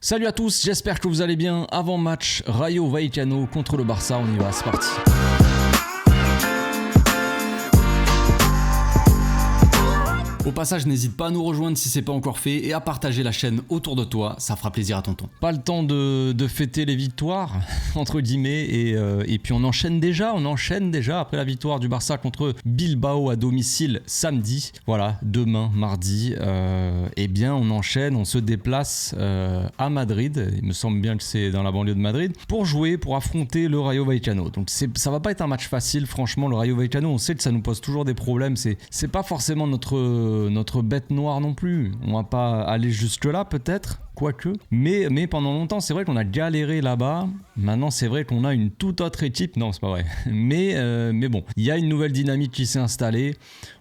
Salut à tous, j'espère que vous allez bien. Avant match, Rayo Vallecano contre le Barça, on y va, c'est parti. Au passage, n'hésite pas à nous rejoindre si c'est pas encore fait et à partager la chaîne autour de toi, ça fera plaisir à tonton. Pas le temps de fêter les victoires, entre guillemets, et puis on enchaîne déjà après la victoire du Barça contre Bilbao à domicile samedi. Voilà, demain, mardi, eh bien on enchaîne, on se déplace à Madrid, il me semble bien que c'est dans la banlieue de Madrid, pour affronter le Rayo Vallecano. Donc ça va pas être un match facile, franchement, le Rayo Vallecano, on sait que ça nous pose toujours des problèmes, c'est pas forcément notre bête noire non plus, on va pas aller jusque là peut-être, quoique, mais pendant longtemps c'est vrai qu'on a galéré là-bas. Maintenant c'est vrai qu'on a une toute autre équipe, non c'est pas vrai, mais bon, il y a une nouvelle dynamique qui s'est installée,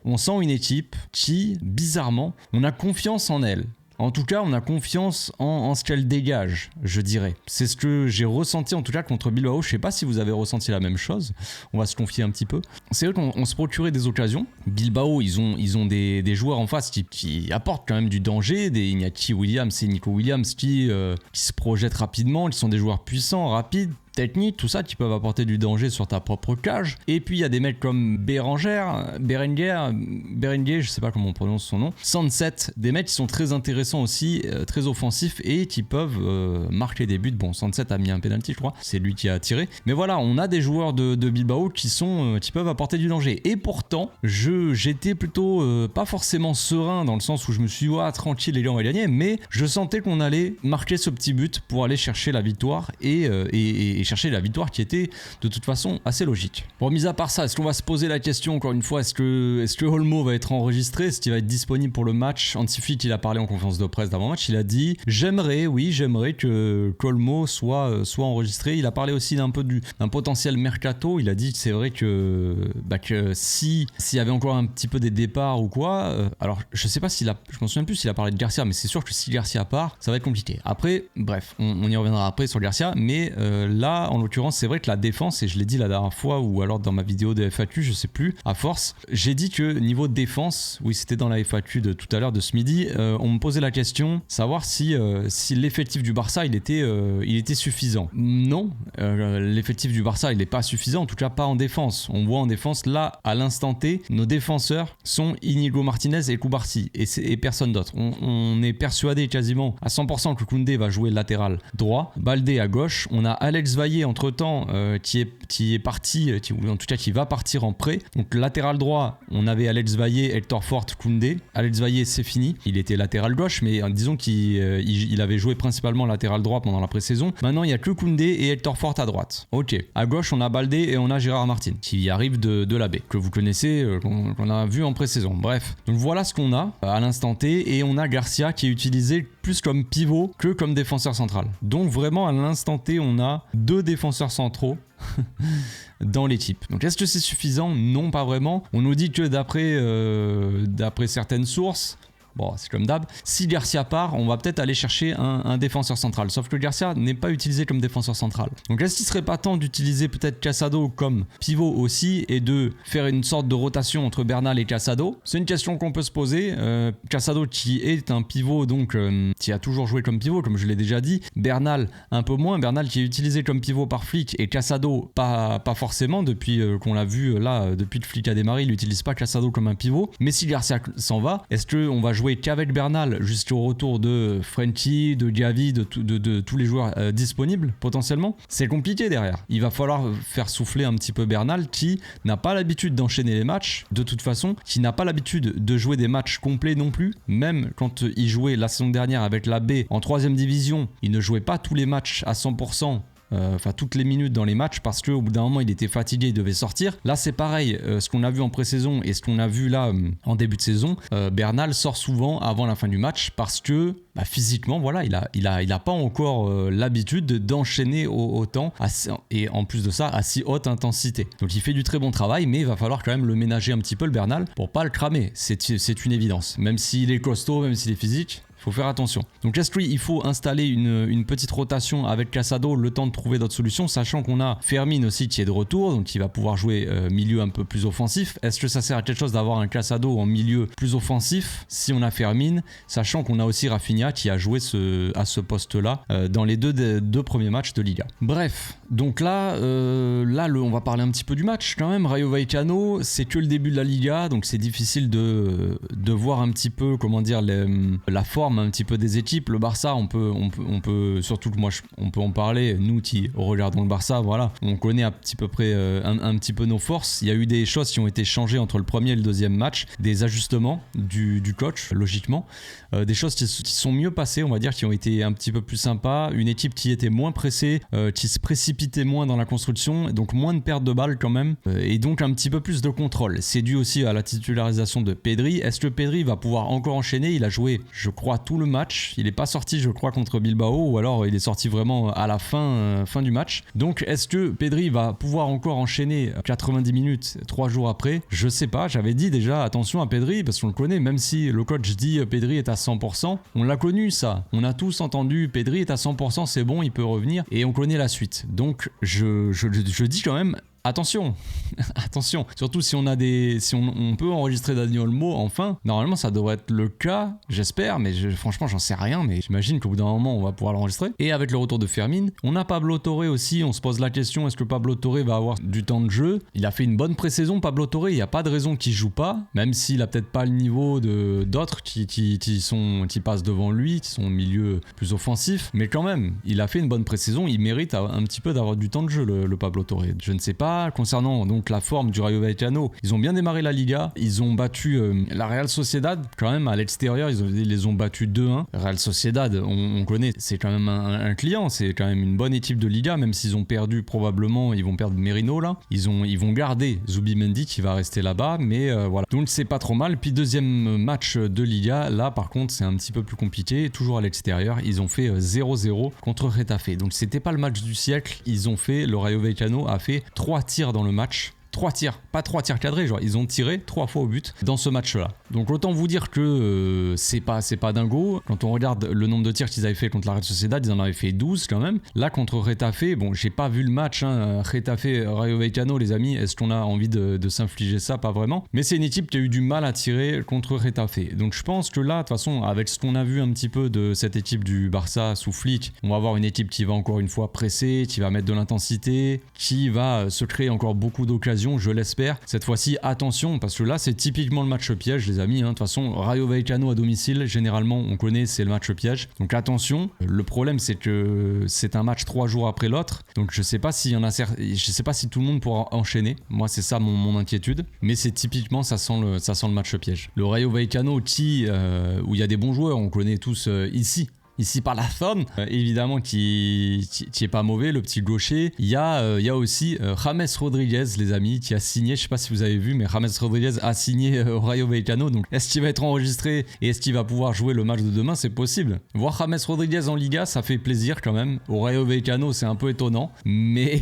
on sent une équipe qui, bizarrement, on a confiance en elle. En tout cas, on a confiance en ce qu'elle dégage, je dirais. C'est ce que j'ai ressenti en tout cas contre Bilbao. Je sais pas si vous avez ressenti la même chose. On va se confier un petit peu. C'est vrai qu'on se procurait des occasions. Bilbao, ils ont des joueurs en face qui apportent quand même du danger. Des Iñaki Williams et Nico Williams qui se projettent rapidement, qui sont des joueurs puissants, rapides, techniques, tout ça, qui peuvent apporter du danger sur ta propre cage. Et puis il y a des mecs comme Berenguer, je sais pas comment on prononce son nom, Sunset, des mecs qui sont très intéressants aussi, très offensifs et qui peuvent marquer des buts. Bon, Sunset a mis un penalty, je crois, c'est lui qui a tiré. Mais voilà, on a des joueurs de Bilbao qui peuvent apporter du danger. Et pourtant, j'étais plutôt pas forcément serein dans le sens où je me suis dit, tranquille, les gars, on va gagner, mais je sentais qu'on allait marquer ce petit but pour aller chercher la victoire et chercher la victoire qui était de toute façon assez logique. Bon, mis à part ça, est-ce qu'on va se poser la question encore une fois, est-ce que Olmo va être enregistré, est-ce qu'il va être disponible pour le match? Hansi Flick, il a parlé en conférence de presse d'avant-match, il a dit j'aimerais que Olmo soit enregistré. Il a parlé aussi d'un potentiel mercato. Il a dit que c'est vrai que s'il y avait encore un petit peu des départs ou quoi, alors je sais pas je m'en souviens plus s'il a parlé de Garcia, mais c'est sûr que si Garcia part, ça va être compliqué. Après, bref, on y reviendra après sur Garcia, mais là en l'occurrence c'est vrai que la défense, et je l'ai dit la dernière fois ou alors dans ma vidéo de FAQ, je sais plus, à force, j'ai dit que niveau défense, oui c'était dans la FAQ de tout à l'heure de ce midi, on me posait la question, savoir si l'effectif du Barça il était suffisant. Non, l'effectif du Barça il n'est pas suffisant, en tout cas pas en défense. On voit en défense là à l'instant T, nos défenseurs sont Inigo Martinez et Koubarsi et personne d'autre. On est persuadé quasiment à 100% que Koundé va jouer latéral droit, Baldé à gauche, on a Alex Vaillé entre temps qui est parti, ou en tout cas qui va partir en prêt. Donc latéral droit, on avait Alex Vaillé, Hector Fort, Koundé. Alex Vaillé c'est fini, il était latéral gauche, mais disons qu'il avait joué principalement latéral droit pendant la pré-saison. Maintenant il n'y a que Koundé et Hector Fort à droite. Ok, à gauche on a Baldé et on a Gérard Martin qui arrive de la baie, que vous connaissez, qu'on a vu en pré-saison. Bref, donc voilà ce qu'on a à l'instant T, et on a Garcia qui est utilisé plus comme pivot que comme défenseur central. Donc vraiment à l'instant T on a deux défenseurs centraux dans l'équipe. Donc est-ce que c'est suffisant? Non, pas vraiment. On nous dit que d'après certaines sources, bon, c'est comme d'hab, si Garcia part, on va peut-être aller chercher un défenseur central. Sauf que Garcia n'est pas utilisé comme défenseur central. Donc est-ce qu'il serait pas temps d'utiliser peut-être Casado comme pivot aussi et de faire une sorte de rotation entre Bernal et Casado? C'est une question qu'on peut se poser. Casado qui est un pivot, donc qui a toujours joué comme pivot, comme je l'ai déjà dit. Bernal un peu moins. Bernal qui est utilisé comme pivot par Flick et Casado pas forcément depuis qu'on l'a vu là, depuis que Flick a démarré, il n'utilise pas Casado comme un pivot. Mais si Garcia s'en va, est-ce qu'on va jouer qu'avec Bernal jusqu'au retour de Frenkie, de Gavi, de tous les joueurs disponibles potentiellement? C'est compliqué derrière. Il va falloir faire souffler un petit peu Bernal qui n'a pas l'habitude d'enchaîner les matchs de toute façon, qui n'a pas l'habitude de jouer des matchs complets non plus. Même quand il jouait la saison dernière avec la B en 3ème division, il ne jouait pas tous les matchs à 100%. Toutes les minutes dans les matchs parce qu'au bout d'un moment il était fatigué, il devait sortir. Là c'est pareil, ce qu'on a vu en pré-saison et ce qu'on a vu là en début de saison, Bernal sort souvent avant la fin du match parce que physiquement voilà, il a pas encore l'habitude d'enchaîner autant et en plus de ça à si haute intensité. Donc il fait du très bon travail, mais il va falloir quand même le ménager un petit peu le Bernal pour pas le cramer, c'est une évidence. Même s'il est costaud, même s'il est physique, Il faut faire attention. Donc Chestry, il faut installer une petite rotation avec Casado, le temps de trouver d'autres solutions, sachant qu'on a Fermin aussi qui est de retour, donc il va pouvoir jouer milieu un peu plus offensif. Est-ce que ça sert à quelque chose d'avoir un Casado en milieu plus offensif si on a Fermin, sachant qu'on a aussi Rafinha qui a joué à ce poste-là dans les deux premiers matchs de Liga. Bref, donc là, on va parler un petit peu du match quand même. Rayo Vallecano, c'est que le début de la Liga, donc c'est difficile de voir un petit peu, comment dire, la forme un petit peu des équipes. Le Barça, on peut surtout que moi, on peut en parler, nous qui regardons le Barça, voilà, on connaît un petit peu nos forces. Il y a eu des choses qui ont été changées entre le premier et le deuxième match, des ajustements du coach, logiquement, des choses qui sont mieux passées, on va dire, qui ont été un petit peu plus sympas, une équipe qui était moins pressée, qui se précipitait moins dans la construction, donc moins de pertes de balles quand même, et donc un petit peu plus de contrôle. C'est dû aussi à la titularisation de Pedri. Est-ce que Pedri va pouvoir encore enchaîner? Il a joué, je crois, tout le match. Il n'est pas sorti, je crois, contre Bilbao, ou alors il est sorti vraiment à la fin du match. Donc est-ce que Pedri va pouvoir encore enchaîner 90 minutes 3 jours après? Je sais pas, j'avais dit déjà attention à Pedri, parce qu'on le connaît, même si le coach dit Pedri est à 100%, on l'a connu ça. On a tous entendu Pedri est à 100%, c'est bon, il peut revenir, et on connaît la suite. Donc je dis quand même attention, attention, surtout si on peut enregistrer Dani Olmo enfin, normalement ça devrait être le cas, j'espère, mais franchement j'en sais rien, mais j'imagine qu'au bout d'un moment on va pouvoir l'enregistrer. Et avec le retour de Fermin, on a Pablo Torre aussi, on se pose la question, est-ce que Pablo Torre va avoir du temps de jeu? Il a fait une bonne pré-saison, Pablo Torre, il n'y a pas de raison qu'il joue pas, même s'il a peut-être pas le niveau d'autres qui passent devant lui, qui sont au milieu plus offensif, mais quand même, il a fait une bonne pré-saison, il mérite un petit peu d'avoir du temps de jeu, le Pablo Torre. Je ne sais pas. Concernant donc la forme du Rayo Vallecano, ils ont bien démarré la Liga, ils ont battu la Real Sociedad quand même à l'extérieur, ils les ont battus 2-1. Real Sociedad, on connaît, c'est quand même un client, c'est quand même une bonne équipe de Liga, même s'ils ont perdu probablement, ils vont perdre Merino là, ils vont garder Zubimendi qui va rester là-bas, mais voilà, donc c'est pas trop mal. Puis deuxième match de Liga, là par contre c'est un petit peu plus compliqué, toujours à l'extérieur, ils ont fait 0-0 contre Retafe, donc c'était pas le match du siècle, le Rayo Vallecano a fait 3 tirs dans le match. 3 tirs, pas 3 tirs cadrés, genre ils ont tiré 3 fois au but dans ce match-là. Donc autant vous dire que c'est pas dingo. Quand on regarde le nombre de tirs qu'ils avaient fait contre la Real Sociedad, ils en avaient fait 12 quand même. Là contre Retafe, bon j'ai pas vu le match, hein. Retafe, Rayo Vallecano les amis, est-ce qu'on a envie de s'infliger ça? Pas vraiment. Mais c'est une équipe qui a eu du mal à tirer contre Retafe. Donc je pense que là, de toute façon, avec ce qu'on a vu un petit peu de cette équipe du Barça sous Flick, on va avoir une équipe qui va encore une fois presser, qui va mettre de l'intensité, qui va se créer encore beaucoup d'occasions, je l'espère. Cette fois-ci, attention, parce que là, c'est typiquement le match piège, les amis. De toute façon, Rayo Vallecano à domicile, généralement, on connaît, c'est le match piège. Donc attention. Le problème, c'est que c'est un match 3 jours après l'autre. Donc je sais pas si tout le monde pourra enchaîner. Moi, c'est ça mon inquiétude. Mais c'est typiquement, ça sent le match piège. Le Rayo Vallecano, où il y a des bons joueurs, on connaît tous ici par la zone, évidemment qui est pas mauvais, le petit gaucher. Il y a aussi James Rodriguez, les amis, qui a signé, je sais pas si vous avez vu, mais James Rodriguez a signé au Rayo Vallecano. Donc est-ce qu'il va être enregistré et est-ce qu'il va pouvoir jouer le match de demain? C'est possible. Voir James Rodriguez en Liga, ça fait plaisir quand même. Au Rayo Vallecano, c'est un peu étonnant, mais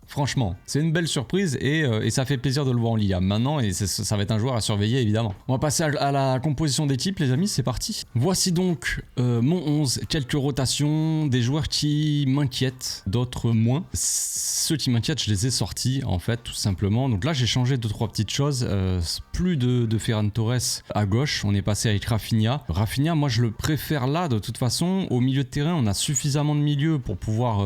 Franchement, c'est une belle surprise et ça fait plaisir de le voir en Liga. Maintenant, ça va être un joueur à surveiller évidemment. On va passer à la composition d'équipe, les amis, c'est parti. Voici donc mon 11, quelques rotations, des joueurs qui m'inquiètent, d'autres moins. Ceux qui m'inquiètent, je les ai sortis en fait, tout simplement. Donc là, j'ai changé 2-3 petites choses. Plus de Ferran Torres à gauche, on est passé avec Rafinha. Rafinha, moi je le préfère là, de toute façon. Au milieu de terrain, on a suffisamment de milieu pour pouvoir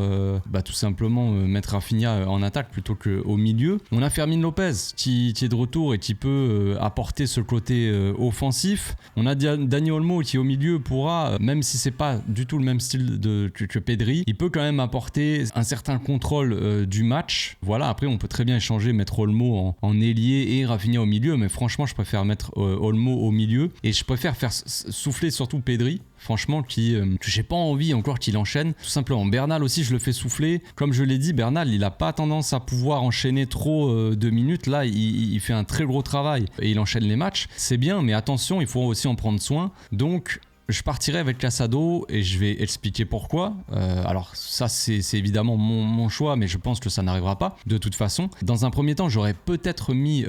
tout simplement mettre Rafinha en attaque plutôt qu'au milieu. On a Fermin Lopez qui est de retour et qui peut apporter ce côté offensif. On a Dani Olmo qui au milieu pourra, même si c'est pas du tout le même style que Pedri, il peut quand même apporter un certain contrôle du match. Voilà, après on peut très bien échanger, mettre Olmo en ailier et Rafinha au milieu, mais franchement je préfère mettre Olmo au milieu et je préfère faire souffler surtout Pedri. Franchement, que j'ai pas envie encore qu'il enchaîne. Tout simplement. Bernal aussi, je le fais souffler. Comme je l'ai dit, Bernal, il a pas tendance à pouvoir enchaîner trop de minutes. Là, il fait un très gros travail et il enchaîne les matchs. C'est bien, mais attention, il faut aussi en prendre soin. Donc, je partirai avec Casado et je vais expliquer pourquoi. Alors ça c'est évidemment mon choix, mais je pense que ça n'arrivera pas de toute façon. Dans un premier temps, j'aurais peut-être mis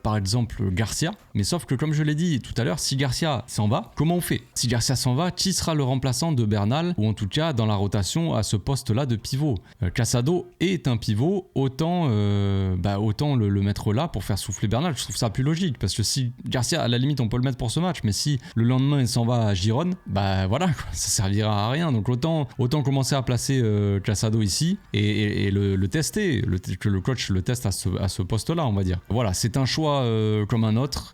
par exemple Garcia, mais sauf que comme je l'ai dit tout à l'heure, si Garcia s'en va, comment on fait? Si Garcia s'en va, qui sera le remplaçant de Bernal, ou en tout cas dans la rotation à ce poste-là de pivot? Casado est un pivot, autant le mettre là pour faire souffler Bernal. Je trouve ça plus logique, parce que si Garcia, à la limite, on peut le mettre pour ce match, mais si le lendemain il s'en va à Girone, bah voilà, quoi, ça servira à rien. Donc autant commencer à placer Casado ici et le tester, que le coach le teste à ce poste-là, on va dire. Voilà, c'est un choix comme un autre.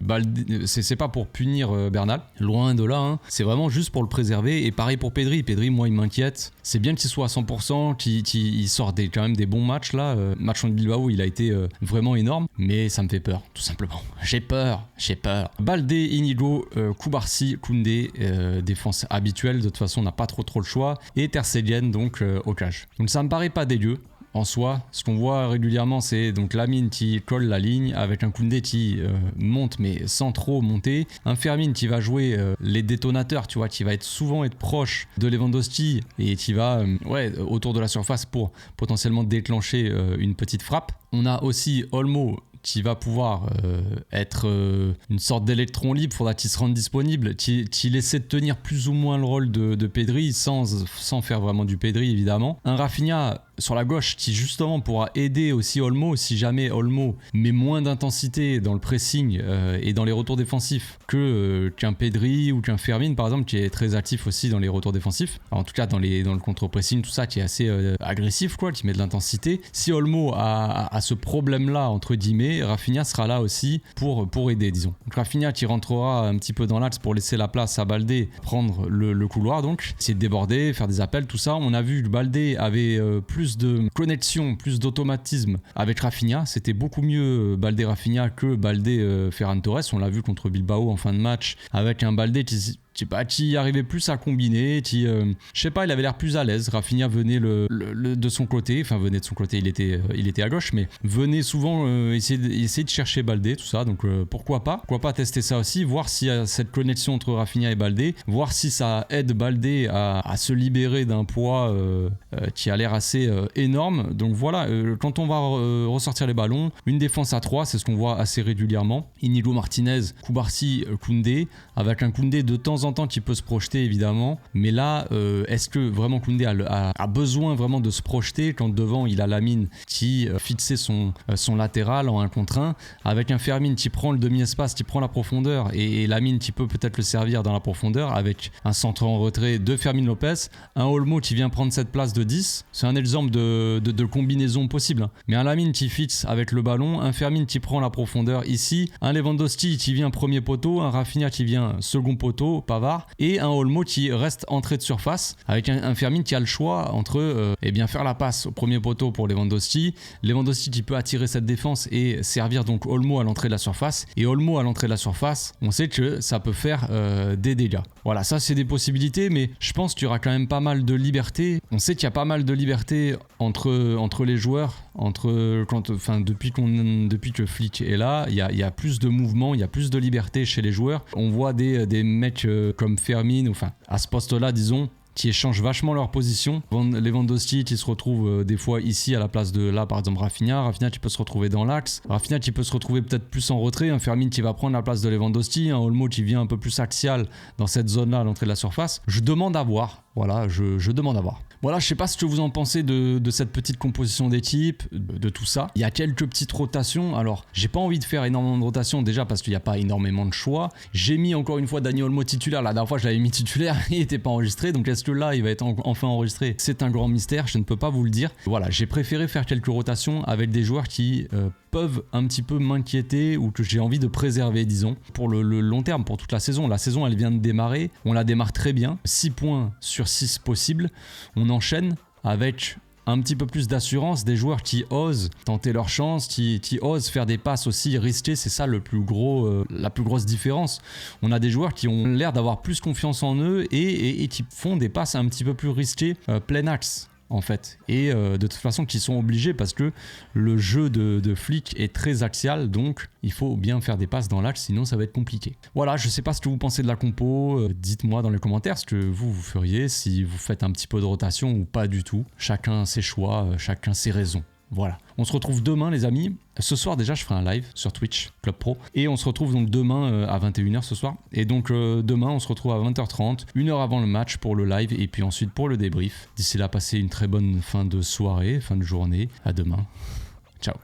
C'est pas pour punir Bernal, loin de là, hein. C'est vraiment juste pour le préserver. Et pareil pour Pedri. Pedri, moi, il m'inquiète. C'est bien qu'il soit à 100%, qu'il sort quand même des bons matchs là. Match contre Bilbao, il a été vraiment énorme, mais ça me fait peur, tout simplement. J'ai peur. Baldé, Inigo, Koubarsi, Koundé, défense habituelle. De toute façon, on n'a pas trop le choix. Et Ter Stegen, donc au cage. Donc ça me paraît pas dégueu. En soi, ce qu'on voit régulièrement, c'est donc Lamine qui colle la ligne avec un Koundé qui monte mais sans trop monter, un Fermin qui va jouer les détonateurs, tu vois, qui va souvent être proche de Lewandowski et qui va autour de la surface pour potentiellement déclencher une petite frappe. On a aussi Olmo qui va pouvoir être une sorte d'électron libre, faudra qu'il se rende disponible, qu'il essaie de tenir plus ou moins le rôle de Pedri sans faire vraiment du Pedri évidemment. Un Rafinha sur la gauche qui justement pourra aider aussi Olmo si jamais Olmo met moins d'intensité dans le pressing et dans les retours défensifs qu'un Pedri ou qu'un Fermin par exemple, qui est très actif aussi dans les retours défensifs. Alors, en tout cas dans le contre-pressing, tout ça qui est assez agressif quoi, qui met de l'intensité. Si Olmo a ce problème là entre guillemets, Rafinha sera là aussi pour aider disons. Donc Rafinha qui rentrera un petit peu dans l'axe pour laisser la place à Baldé prendre le couloir, donc essayer de déborder, faire des appels, tout ça. On a vu que Baldé avait plus de connexion, plus d'automatisme avec Rafinha. C'était beaucoup mieux Baldé-Rafinha que Baldé-Ferran Torres. On l'a vu contre Bilbao en fin de match avec un Baldé qui arrivait plus à combiner, je sais pas, il avait l'air plus à l'aise. Rafinha venait de son côté, il était à gauche, mais venait souvent essayer de chercher Baldé, tout ça, donc pourquoi pas tester ça aussi, voir s'il y a cette connexion entre Rafinha et Baldé, voir si ça aide Baldé à se libérer d'un poids qui a l'air assez énorme. Donc voilà, quand on va ressortir les ballons, une défense à 3, c'est ce qu'on voit assez régulièrement. Inigo Martinez, Koubarsi, Koundé, avec un Koundé de temps en temps qui peut se projeter évidemment, mais là est-ce que vraiment Koundé a besoin vraiment de se projeter quand devant il a Lamine qui fixait son latéral en 1 contre 1, avec un Fermin qui prend le demi-espace, qui prend la profondeur, et Lamine qui peut peut-être le servir dans la profondeur, avec un centre en retrait de Fermin Lopez, un Olmo qui vient prendre cette place de 10. C'est un exemple de combinaison possible, hein. Mais un Lamine qui fixe avec le ballon, un Fermin qui prend la profondeur ici, un Lewandowski qui vient premier poteau, un Rafinha qui vient second poteau, Pavard, et un Olmo qui reste entrée de surface, avec un Fermin qui a le choix entre faire la passe au premier poteau pour Lewandowski qui peut attirer cette défense et servir donc Olmo à l'entrée de la surface, et Olmo à l'entrée de la surface, on sait que ça peut faire des dégâts. Voilà, ça c'est des possibilités, mais je pense qu'il y aura quand même pas mal de liberté. On sait qu'il y a pas mal de liberté entre les joueurs, depuis que Flick est là, il y a plus de mouvement, il y a plus de liberté chez les joueurs. On voit des mecs comme Fermin, à ce poste-là, disons, qui échangent vachement leur position. Lewandowski qui se retrouve des fois ici à la place de là, par exemple Rafinha qui peut se retrouver dans l'axe, Rafinha qui peut se retrouver peut-être plus en retrait, un Fermin qui va prendre la place de Lewandowski, un Olmo qui vient un peu plus axial dans cette zone-là à l'entrée de la surface. Je demande à voir. Voilà, je demande à voir. Voilà, je sais pas ce que vous en pensez de cette petite composition d'équipe, de tout ça. Il y a quelques petites rotations. Alors, j'ai pas envie de faire énormément de rotations, déjà parce qu'il n'y a pas énormément de choix. J'ai mis encore une fois Dani Olmo titulaire. La dernière fois, je l'avais mis titulaire, il n'était pas enregistré. Donc, est-ce que là, il va être enfin enregistré? C'est un grand mystère, je ne peux pas vous le dire. Voilà, j'ai préféré faire quelques rotations avec des joueurs qui peuvent un petit peu m'inquiéter ou que j'ai envie de préserver, disons, pour le long terme, pour toute la saison. La saison, elle vient de démarrer. On la démarre très bien. 6 points sur 6 possibles. On enchaîne avec un petit peu plus d'assurance, des joueurs qui osent tenter leur chance, qui osent faire des passes aussi risquées. C'est ça la plus grosse différence. On a des joueurs qui ont l'air d'avoir plus confiance en eux et qui font des passes un petit peu plus risquées plein axe. en fait. Et de toute façon qu'ils sont obligés parce que le jeu de flic est très axial, donc il faut bien faire des passes dans l'axe, sinon ça va être compliqué. Voilà, je sais pas ce que vous pensez de la compo, dites-moi dans les commentaires ce que vous feriez, si vous faites un petit peu de rotation ou pas du tout. Chacun ses choix, chacun ses raisons. Voilà. On se retrouve demain les amis. Ce soir déjà je ferai un live sur Twitch, Club Pro. Et on se retrouve donc demain à 21h ce soir. Et donc demain on se retrouve à 20h30, une heure avant le match pour le live et puis ensuite pour le débrief. D'ici là, passez une très bonne fin de soirée, fin de journée. À demain. Ciao.